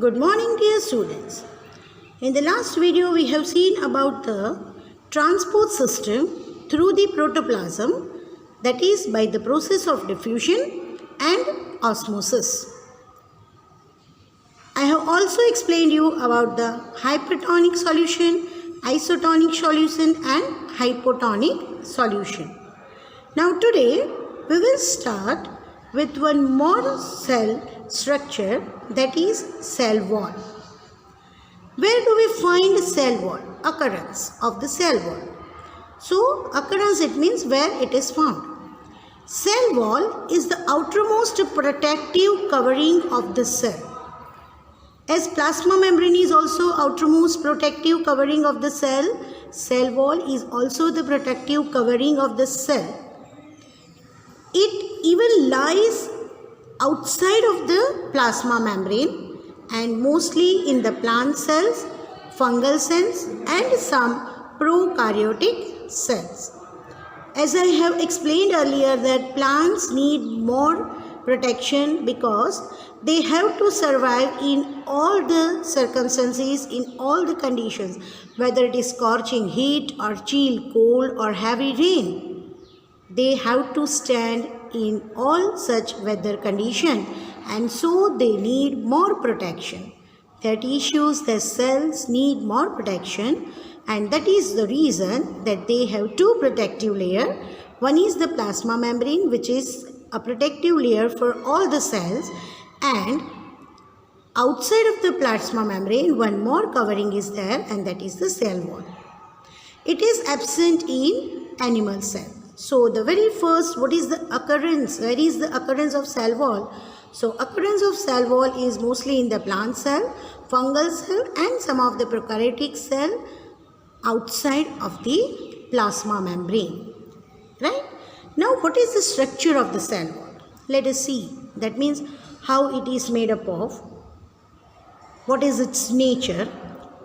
Good morning, dear students. In the last video, we have seen about the transport system through the protoplasm, that is by the process of diffusion and osmosis. I have also explained you about the hypertonic solution, isotonic solution and hypotonic solution. Now today, we will start with one more cell structure, that is cell wall. Where do we find cell wall? Occurrence of the cell wall. So occurrence, it means where it is found. Cell wall is the outermost protective covering of the cell. As plasma membrane is also outermost protective covering of the cell, cell wall is also the protective covering of the cell. It even lies outside of the plasma membrane and mostly in the plant cells, fungal cells and some prokaryotic cells. As I have explained earlier that plants need more protection because they have to survive in all the circumstances, in all the conditions, whether it is scorching heat or chill cold or heavy rain. They have to stand in all such weather condition and so they need more protection. Their tissues, their cells need more protection, and that is the reason that they have two protective layers. One is the plasma membrane, which is a protective layer for all the cells, and outside of the plasma membrane one more covering is there, and that is the cell wall. It is absent in animal cell. So the very first, what is the occurrence? Where is the occurrence of cell wall? So occurrence of cell wall is mostly in the plant cell, fungal cell and some of the prokaryotic cell outside of the plasma membrane. Right? Now what is the structure of the cell wall? Let us see. That means how it is made up of. What is its nature?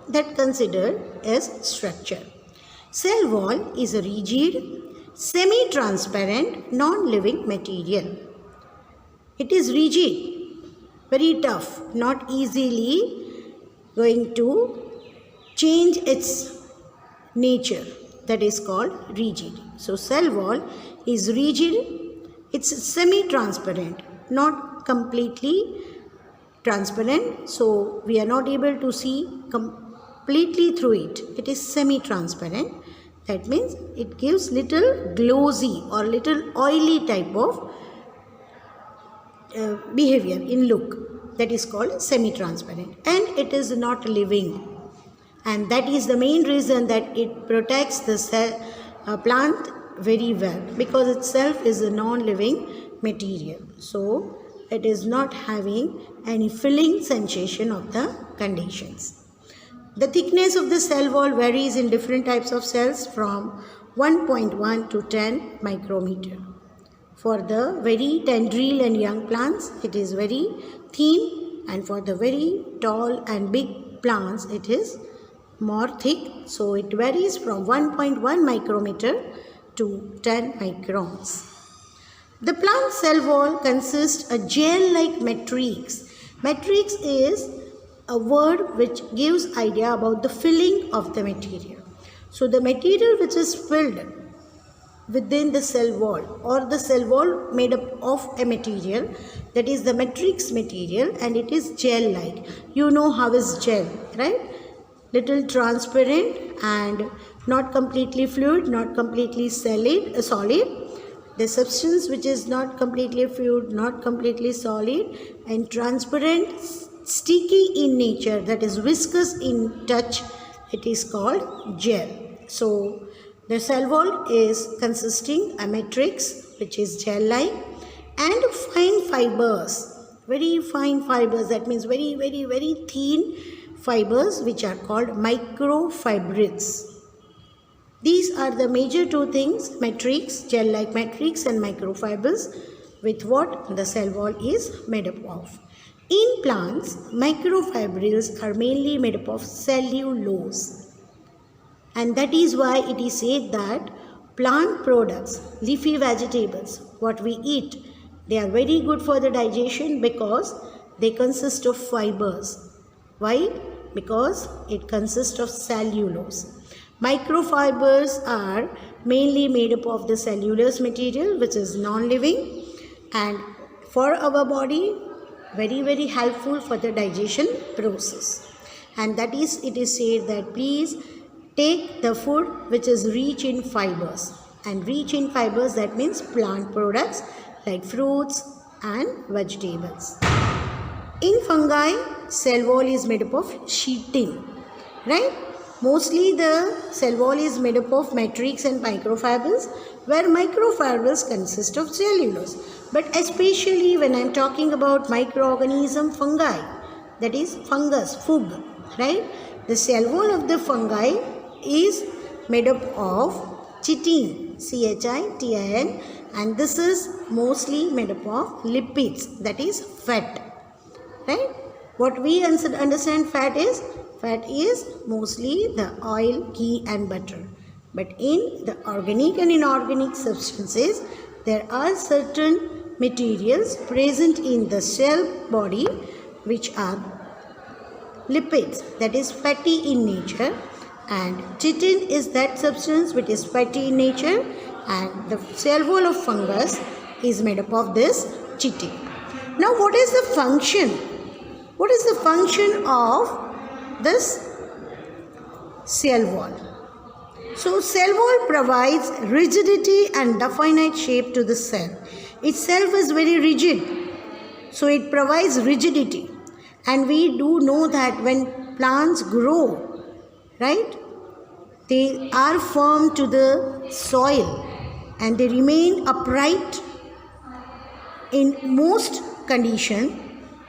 That considered as structure. Cell wall is a rigid, semi-transparent, non-living material. It is rigid, very tough, not easily going to change its nature. That is called rigid. So cell wall is rigid, it's semi-transparent, not completely transparent. So we are not able to see completely through it. It is semi-transparent. That means it gives little glossy or little oily type of behavior in look. That is called semi-transparent, and it is not living, and that is the main reason that it protects the cell, plant very well, because itself is a non-living material. So it is not having any filling sensation of the conditions. The thickness of the cell wall varies in different types of cells from 1.1 to 10 micrometer. For the very tendril and young plants, it is very thin, and for the very tall and big plants, it is more thick. So it varies from 1.1 micrometer to 10 microns. The plant cell wall consists a gel-like matrix. Matrix is a word which gives idea about the filling of the material. So the material which is filled within the cell wall, or the cell wall made up of a material, that is the matrix material, and it is gel-like. You know how is gel, right? Little transparent and not completely fluid, not completely solid. The substance which is not completely fluid, not completely solid, and transparent, sticky in nature, that is viscous in touch, it is called gel. So the cell wall is consisting a matrix which is gel-like and fine fibers, very fine fibers, that means very thin fibers which are called microfibrils. These are the major two things, matrix, gel-like matrix and microfibers, with what the cell wall is made up of. In plants, microfibrils are mainly made up of cellulose, and that is why it is said that plant products, leafy vegetables, what we eat, they are very good for the digestion because they consist of fibers. Why? Because it consists of cellulose. Microfibers are mainly made up of the cellulose material, which is non-living, and for our body very helpful for the digestion process. And that is, it is said that please take the food which is rich in fibers, and rich in fibers, that means plant products like fruits and vegetables. In fungi, cell wall is made up of chitin, right? Mostly the cell wall is made up of matrix and microfibers, where microfibers consist of cellulose. But especially when I am talking about microorganism fungi, that is fungus, fug, right? The cell wall of the fungi is made up of chitin, CHITIN, and this is mostly made up of lipids, that is fat, right? What we understand fat is mostly the oil, ghee and butter. But in the organic and inorganic substances, there are certain materials present in the cell body which are lipids, that is fatty in nature, and chitin is that substance which is fatty in nature, and the cell wall of fungus is made up of this chitin. Now what is the function? What is the function of this cell wall? So cell wall provides rigidity and definite shape to the cell. Itself is very rigid, so it provides rigidity. And we do know that when plants grow, right, they are firm to the soil and they remain upright in most conditions.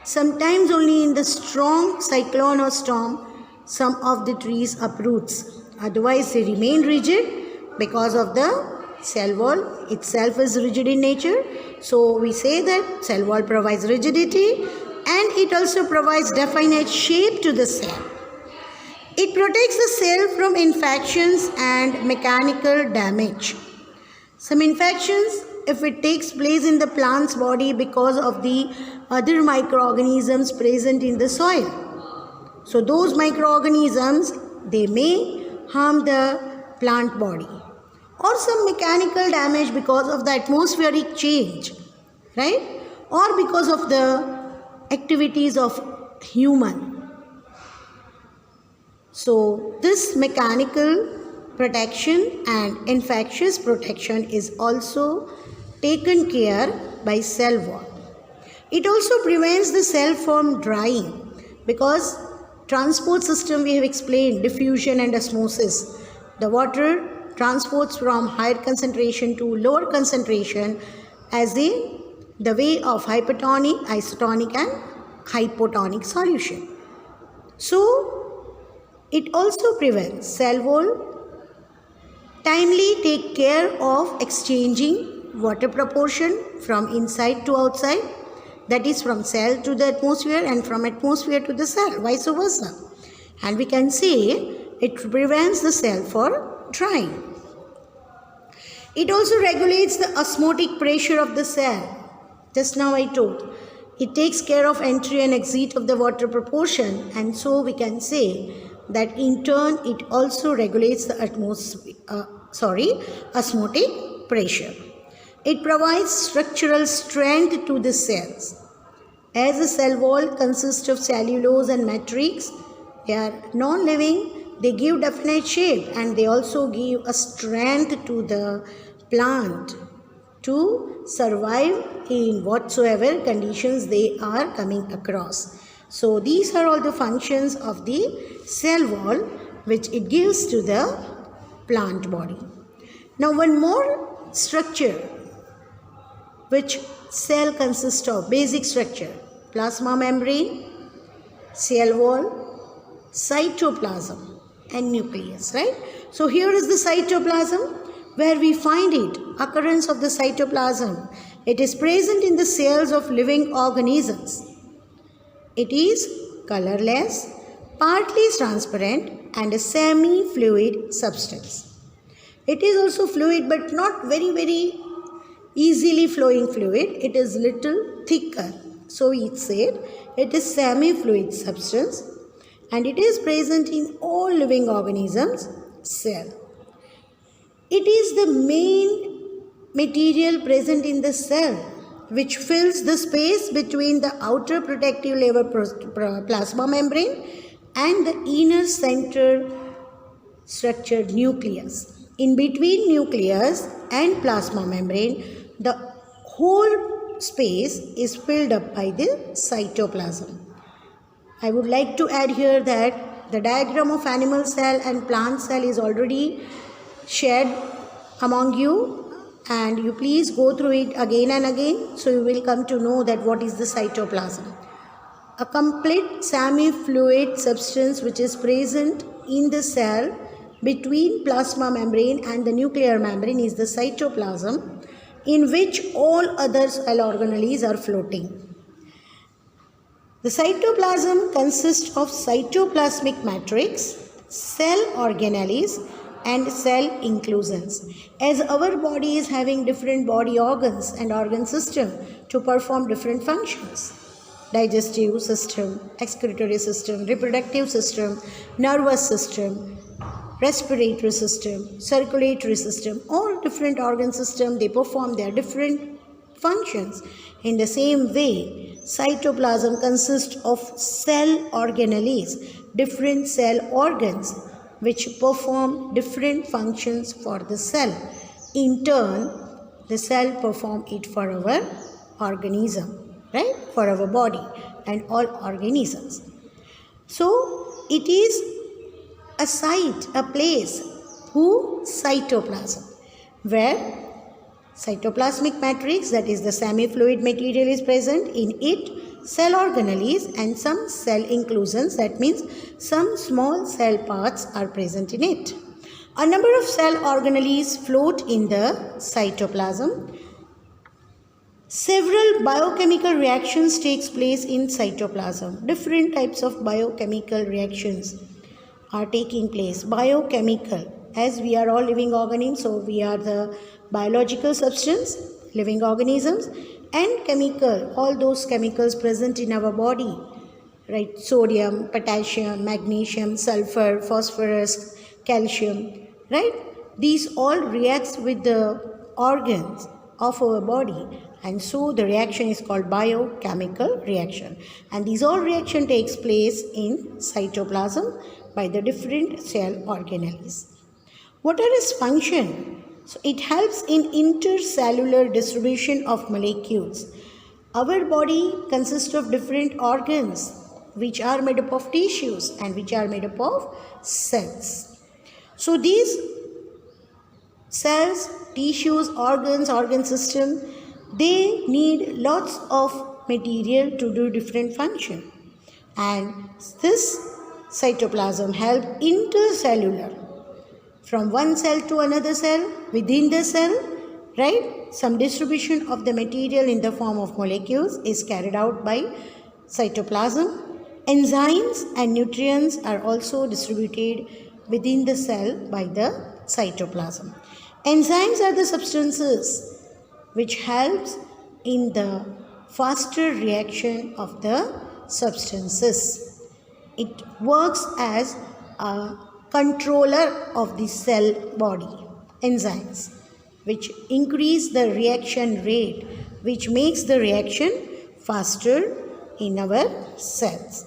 Sometimes only in the strong cyclone or storm, some of the trees uproots. Otherwise, they remain rigid because of the cell wall itself is rigid in nature. So we say that cell wall provides rigidity and it also provides definite shape to the cell. It protects the cell from infections and mechanical damage. Some infections, if it takes place in the plant's body because of the other microorganisms present in the soil. So those microorganisms, they may harm the plant body. Or some mechanical damage because of the atmospheric change, right? Or because of the activities of human. So this mechanical protection and infectious protection is also taken care by cell wall. It also prevents the cell from drying because transport system we have explained, diffusion and osmosis. The water transports from higher concentration to lower concentration as the way of hypertonic, isotonic and hypotonic solution. So it also prevents cell wall timely take care of exchanging water proportion from inside to outside, that is from cell to the atmosphere and from atmosphere to the cell, vice versa. And we can say it prevents the cell for drying. It also regulates the osmotic pressure of the cell. Just now I told. It takes care of entry and exit of the water proportion, and so we can say that in turn it also regulates the osmotic pressure. It provides structural strength to the cells. As the cell wall consists of cellulose and matrix, they are non-living, they give definite shape and they also give a strength to the plant to survive in whatsoever conditions they are coming across. So these are all the functions of the cell wall which it gives to the plant body. Now one more structure which cell consists of, basic structure: plasma membrane, cell wall, cytoplasm and nucleus, right? So here is the cytoplasm where we find it, occurrence of the cytoplasm. It is present in the cells of living organisms. It is colorless, partly transparent and a semi-fluid substance. It is also fluid but not very easily flowing fluid. It is little thicker. So it said it is semi-fluid substance. and it is present in all living organisms' cell. It is the main material present in the cell which fills the space between the outer protective layer plasma membrane and the inner center structured nucleus. In between nucleus and plasma membrane, the whole space is filled up by the cytoplasm. I would like to add here that the diagram of animal cell and plant cell is already shared among you, and you please go through it again and again, so you will come to know that what is the cytoplasm. A complete semi-fluid substance which is present in the cell between plasma membrane and the nuclear membrane is the cytoplasm, in which all other cell organelles are floating. The cytoplasm consists of cytoplasmic matrix, cell organelles, and cell inclusions. As our body is having different body organs and organ system to perform different functions: digestive system, excretory system, reproductive system, nervous system, respiratory system, circulatory system, all different organ system, they perform their different functions. In the same way, cytoplasm consists of cell organelles, different cell organs which perform different functions for the cell. In turn, the cell perform it for our organism, right? For our body and all organisms. So, it is a site, a place, cytoplasm, where cytoplasmic matrix, that is the semi-fluid material, is present. In it, cell organelles and some cell inclusions, that means some small cell parts are present in it. A number of cell organelles float in the cytoplasm. Several biochemical reactions takes place in cytoplasm. Different types of biochemical reactions are taking place. Biochemical, as we are all living organisms, so we are the biological substance, living organisms, and chemical, all those chemicals present in our body, right? Sodium, potassium, magnesium, sulfur, phosphorus, calcium, right? These all react with the organs of our body, and so the reaction is called biochemical reaction, and these all reaction takes place in cytoplasm by the different cell organelles. What are its function? So it helps in intercellular distribution of molecules. Our body consists of different organs which are made up of tissues and which are made up of cells. So these cells, tissues, organs, organ system, they need lots of material to do different function, and this cytoplasm help intercellular, from one cell to another cell, within the cell, right? Some distribution of the material in the form of molecules is carried out by cytoplasm. Enzymes and nutrients are also distributed within the cell by the cytoplasm. Enzymes are the substances which helps in the faster reaction of the substances. It works as a controller of the cell body. Enzymes which increase the reaction rate, which makes the reaction faster in our cells.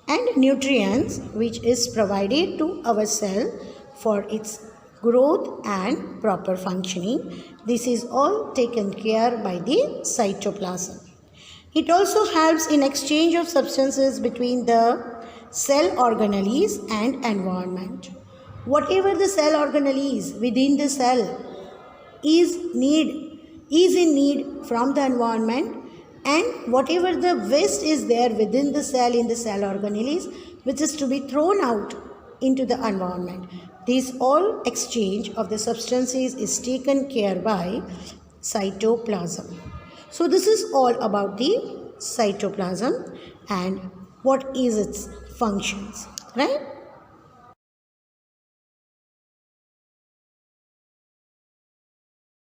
And nutrients which is provided to our cell for its growth and proper functioning. This is all taken care by the cytoplasm. It also helps in exchange of substances between the cell organelles and environment. Whatever the cell organelle is within the cell is in need from the environment, and whatever the waste is there within the cell in the cell organelles, which is to be thrown out into the environment. This all exchange of the substances is taken care by cytoplasm. So this is all about the cytoplasm and what is its functions, right?